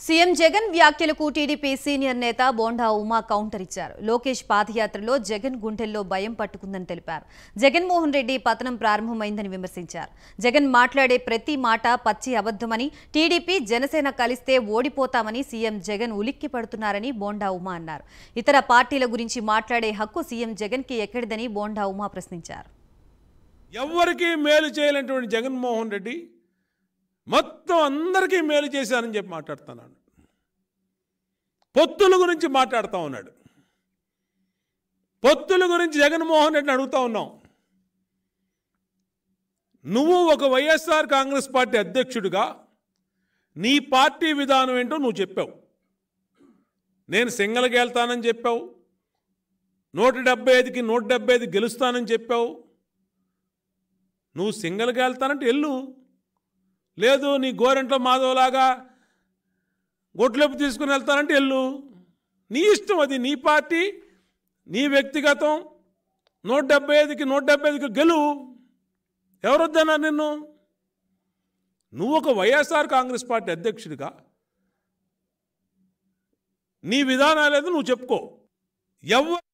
CM Jagan వ్యాఖ్యలకు TDP senior నేత bonda Uma counter ఇచ్చారు. లోకేష్ పాదయాత్రలో జగన్ గుండెల్లో భయం పట్టుకుందని తెలిపారు. జగన్మోహన్ రెడ్డి పతనం ప్రారంభమైందని విమర్శించారు. జగన్ మాట్లాడే ప్రతి మాట పచ్చి అబద్ధమని, టీడీపీ జనసేన కలిస్తే ఓడిపోతామని సీఎం జగన్ ఉలిక్కి పడుతున్నారని బోండా ఉమా అన్నారు. ఇతర పార్టీల గురించి మాట్లాడే హక్కు సీఎం జగన్కి ఎక్కడిదని బోండా ఉమా ప్రశ్నించారు. ఎవరికి మేలు చేయలేనటువంటి జగన్మోహన్ రెడ్డి మొత్తం అందరికీ మేలు చేశారని చెప్పి మాట్లాడుతున్నాడు. పొత్తుల గురించి మాట్లాడుతూ ఉన్నాడు. పొత్తుల గురించి జగన్మోహన్ రెడ్డిని అడుగుతూ ఉన్నాం. నువ్వు ఒక వైఎస్ఆర్ కాంగ్రెస్ పార్టీ అధ్యక్షుడిగా నీ పార్టీ విధానం ఏంటో నువ్వు చెప్పావు. నేను సింగల్కి వెళ్తానని చెప్పావు. 175కి 175 గెలుస్తానని చెప్పావు. నువ్వు సింగల్కి వెళ్తానంటే వెళ్ళు, లేదు నీ గోరెంట్లో మాధవలాగా గొట్లెప్పు తీసుకుని వెళ్తానంటే వెళ్ళు. నీ ఇష్టం, అది నీ పార్టీ, నీ వ్యక్తిగతం. 175కి 175 గెలువు. ఎవరొద్దన్నారు నిన్ను? నువ్వు ఒక వైఎస్ఆర్ కాంగ్రెస్ పార్టీ అధ్యక్షుడిగా నీ విధానాలేదో నువ్వు చెప్పుకో. ఎవరు